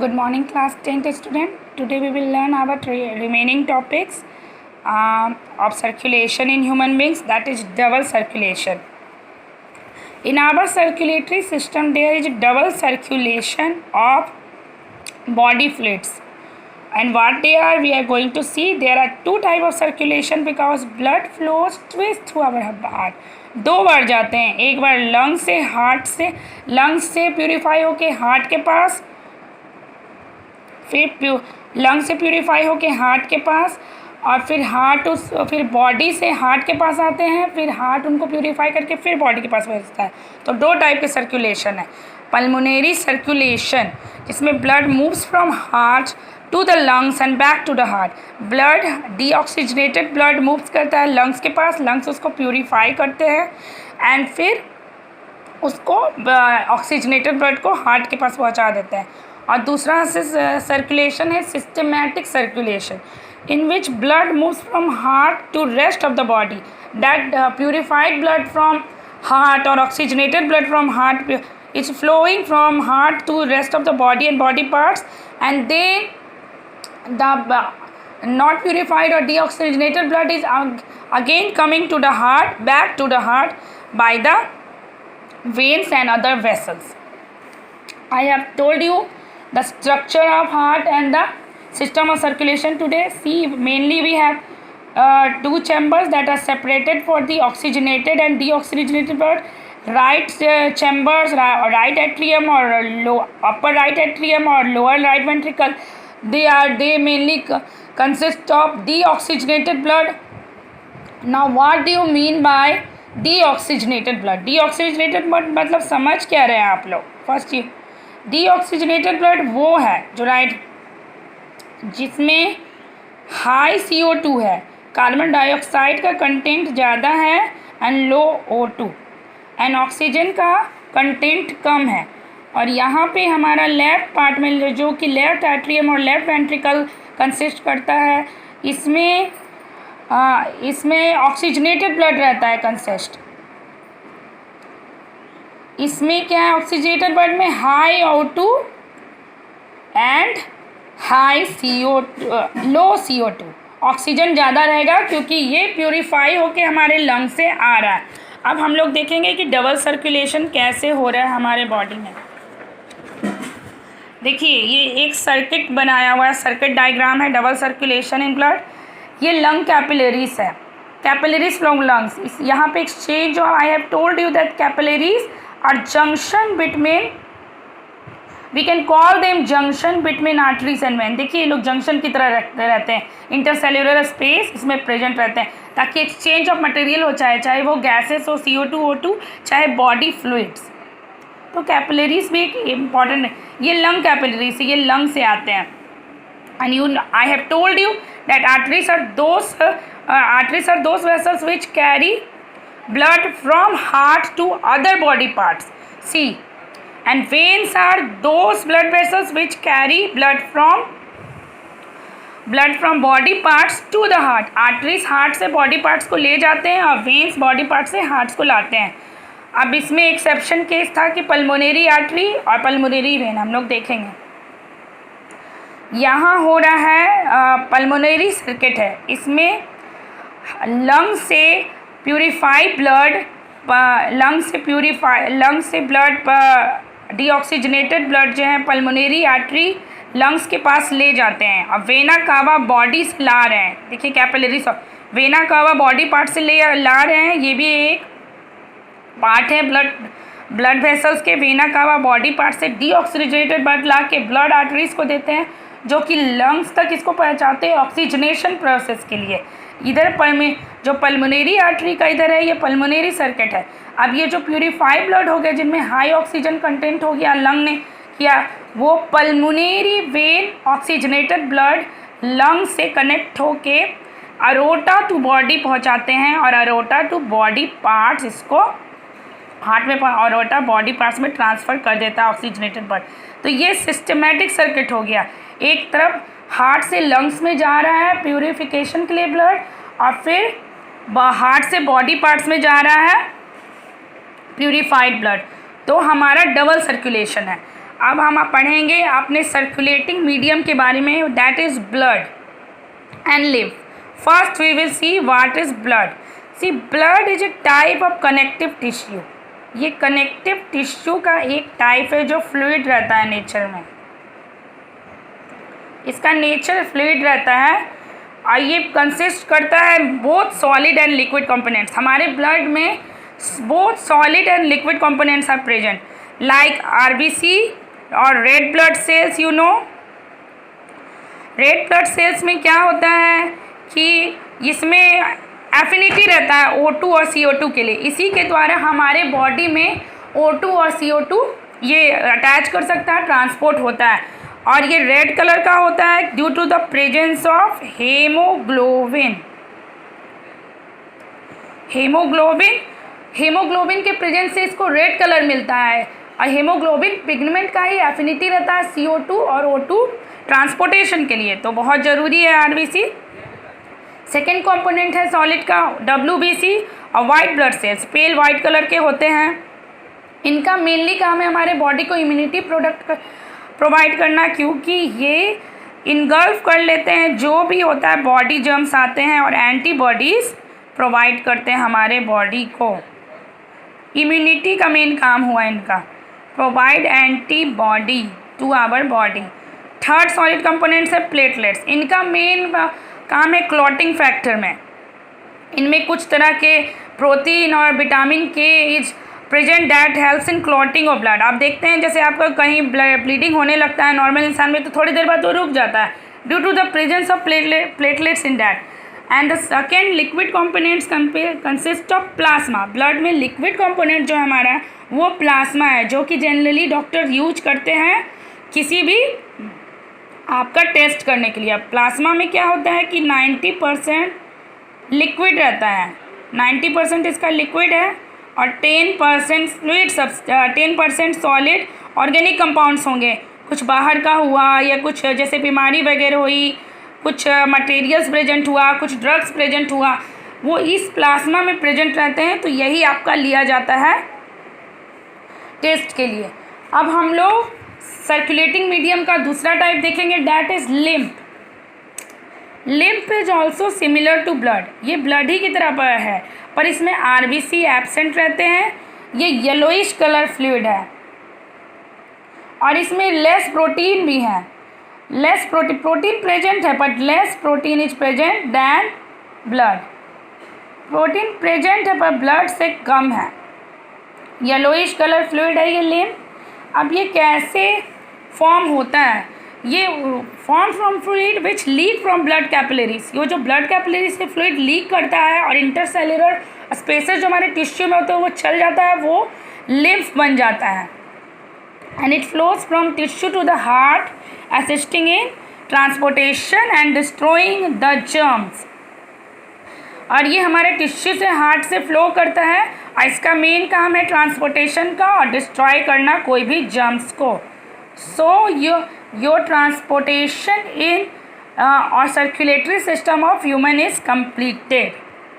Good morning, class 10th student. Today we will learn our remaining topics of circulation in human beings, that is double circulation. In our circulatory system, there is double circulation of body fluids. And what they are, we are going to see. There are two types of circulation because blood flows twice through our heart. दो बार जाते हैं, एक बार lung से heart से, lungs से purify होके heart के पास, फिर लंग से प्यूरिफाई होके हार्ट के पास, और फिर बॉडी से हार्ट के पास आते हैं, फिर हार्ट उनको प्यूरिफाई करके फिर बॉडी के पास भेजता है. तो दो टाइप के सर्कुलेशन है. पल्मोनरी सर्कुलेशन जिसमें blood moves from heart to the lungs and back to the heart. Blood deoxygenated blood moves करता है लंग्स के पास, लंग्स उसको प्यूरिफाई करते हैं एंड फिर उसको ऑक्सीजनेटेड ब्लड को हार्ट के पास पहुंचा देते हैं. और दूसरा सर्कुलेशन है systematic circulation in which blood moves from heart to rest of the body. That purified blood from heart or oxygenated blood from heart is flowing from heart to rest of the body and body parts, and then the not purified or deoxygenated blood is again coming to the heart, back to the heart by the veins and other vessels. I have told you the structure of heart and the system of circulation today. See, mainly we have two chambers that are separated for the oxygenated and deoxygenated blood. Right chambers, right atrium or upper right atrium or lower right ventricle, they mainly consist of deoxygenated blood. Now what do you mean by deoxygenated blood? Deoxygenated blood मतलब समझ क्या रहे हैं आप लोग? First ये deoxygenated blood वो है जो जिसमें हाई CO2 है, कार्बन डाइऑक्साइड का कंटेंट ज़्यादा है and low O2 and oxygen का कंटेंट कम है. और यहाँ पे हमारा लेफ्ट पार्ट में जो कि लेफ्ट एट्रियम और लेफ्ट वेंट्रिकल कंसिस्ट करता है, इसमें ऑक्सीजनेटेड ब्लड रहता है कंसिस्ट. इसमें क्या है, ऑक्सीजनेटेड ब्लड में high O2 and high low CO2. Oxygen ज़्यादा रहेगा क्योंकि ये प्यूरिफाई होके हमारे लंग से आ रहा है. अब हम लोग देखेंगे कि डबल सर्कुलेशन कैसे हो रहा है हमारे बॉडी में. देखिए ये एक सर्किट बनाया हुआ है, सर्किट डायग्राम है डबल सर्कुलेशन इन ब्लड. ये लंग कैपिलरीज है, कैपिलरीज फ्रॉम लंग्स. यहाँ पे exchange of, I have told you that capillaries are junction between, we can call them junction between arteries and vein. देखिए ये लोग junction की तरह रहते हैं, इंटरसेल्युलर स्पेस इसमें प्रेजेंट रहते हैं ताकि एक्सचेंज ऑफ मटेरियल हो, चाहे वो गैसेस हो CO2 O2, चाहे बॉडी फ्लूइड्स. तो कैपिलरीज भी एक इम्पॉर्टेंट है. ये लंग कैपिलरीज, ये लंग से आते हैं. And you, I have told you that arteries are those vessels which carry blood from heart to other body parts. See, and veins are those blood vessels which carry blood from body parts to the heart. Arteries heart से body parts को ले जाते हैं और veins body parts से hearts को लाते हैं. अब इसमें एक्सेप्शन केस था कि पल्मोनरी आर्टरी और पल्मोनरी वेन हम लोग देखेंगे. यहाँ हो रहा है पल्मोनरी सर्किट है, इसमें लंग से प्यूरिफाई ब्लड, लंग से ब्लड डीऑक्सीजनेटेड ब्लड जो है पल्मोनरी आर्टरी लंग्स के पास ले जाते हैं और वेना कावा बॉडी से ला रहे हैं. देखिए capillaries vena cava body part से ला रहे हैं. ये भी एक पार्ट है ब्लड वेसल्स के. वेना कावा बॉडी पार्ट से डीऑक्सीजनेटेड ब्लड ला के ब्लड आर्टरीज को देते हैं जो कि लंग्स तक इसको पहुँचाते हैं ऑक्सीजनेशन प्रोसेस के लिए. इधर जो पल्मोनरी आर्टरी का इधर है, ये पल्मोनरी सर्किट है. अब ये जो प्यूरिफाइड ब्लड हो गया जिनमें हाई ऑक्सीजन कंटेंट हो गया, लंग ने किया, वो pulmonary vein oxygenated blood lung से कनेक्ट होके अरोटा टू बॉडी पहुंचाते हैं और अरोटा टू बॉडी पार्ट्स इसको हार्ट में अरोटा बॉडी पार्ट्स में ट्रांसफ़र कर देता है ऑक्सीजनेटेड ब्लड. तो ये सिस्टमैटिक सर्किट हो गया. एक तरफ हार्ट से लंग्स में जा रहा है प्यूरिफिकेशन के लिए ब्लड, और फिर हार्ट से बॉडी पार्ट्स में जा रहा है प्यूरिफाइड ब्लड. तो हमारा डबल सर्कुलेशन है. अब हम पढ़ेंगे अपने सर्कुलेटिंग मीडियम के बारे में, दैट इज़ ब्लड एंड लिव। First we will see what is blood. See blood is a type of connective tissue. ये कनेक्टिव टिश्यू का एक टाइप है जो फ्लूइड रहता है नेचर में, इसका नेचर फ्लूइड रहता है और ये कंसिस्ट करता है both solid and liquid components. हमारे ब्लड में both solid and liquid components are present like RBC और red blood cells. You know red blood cells में क्या होता है कि इसमें एफिनिटी रहता है O2 और CO2 के लिए, इसी के द्वारा हमारे बॉडी में O2 और CO2 ये अटैच कर सकता है, ट्रांसपोर्ट होता है। और ये रेड कलर का होता है due to the presence of haemoglobin. Haemoglobin के प्रेजेंस से इसको रेड कलर मिलता है। और हेमोग्लोबिन पिगमेंट का ही एफिनिटी रहता है CO2 और O2 ट्रांसपोर्टेशन के लिए, तो बहुत ज़रूरी है आरबीसी। सेकेंड कंपोनेंट है सॉलिड का WBC और वाइट ब्लड सेल्स, पेल वाइट कलर के होते हैं। इनका मेनली काम है हमारे बॉडी को इम्यूनिटी प्रोवाइड करना, क्योंकि ये इनगल्फ कर लेते हैं जो भी होता है बॉडी जर्म्स आते हैं और एंटीबॉडीज़ प्रोवाइड करते हैं हमारे बॉडी को। इम्यूनिटी का मेन काम हुआ इनका, provide antibody to our body. Third solid components है प्लेटलेट्स। इनका मेन काम है क्लॉटिंग फैक्टर में। इनमें कुछ तरह के प्रोटीन और विटामिन के is present that helps in clotting of blood. आप देखते हैं जैसे आपका कहीं ब्लीडिंग होने लगता है नॉर्मल इंसान में, तो थोड़ी देर बाद वो रुक जाता है due to the presence of platelets in that. And the second liquid components consist of plasma. Blood में लिक्विड कंपोनेंट जो हमारा है वो प्लाज्मा है, जो कि जनरली डॉक्टर यूज करते हैं किसी भी आपका टेस्ट करने के लिए। अब प्लाज्मा में क्या होता है कि 90% लिक्विड रहता है, 90% इसका लिक्विड है और 10% फ्लूइड 10% सॉलिड ऑर्गेनिक कंपाउंड्स होंगे। कुछ बाहर का हुआ या कुछ जैसे बीमारी वगैरह हुई, कुछ मटेरियल्स प्रेजेंट हुआ, कुछ ड्रग्स प्रेजेंट हुआ, वो इस प्लाज्मा में प्रेजेंट रहते हैं, तो यही आपका लिया जाता है टेस्ट के लिए। अब हम लोग सर्कुलेटिंग मीडियम का दूसरा टाइप देखेंगे, that is lymph. Lymph is also similar to blood. ये ब्लड ही की तरह पर है, पर इसमें आरबीसी एब्सेंट रहते हैं। ये येलोइश कलर फ्लूइड है और इसमें लेस प्रोटीन भी है। लेस प्रोटीन प्रेजेंट है but less protein is present than blood. Protein present है पर ब्लड से कम है। येलोइश कलर फ्लूइड है ये लिम्फ। अब ये कैसे फॉर्म होता है? ये form from fluid which leak from blood capillaries. ये जो ब्लड कैपिलरीज से फ्लूइड लीक करता है और इंटरसेलुलर स्पेसेस जो हमारे टिश्यू में होते हैं वो चल जाता है, वो लिम्फ बन जाता है। And it flows from tissue to the heart assisting in transportation and destroying the germs. और ये हमारे टिश्यू से हार्ट से फ्लो करता है और इसका मेन काम है ट्रांसपोर्टेशन का और डिस्ट्रॉय करना कोई भी जर्म्स को। सो योर ट्रांसपोर्टेशन इन और circulatory system of human is completed.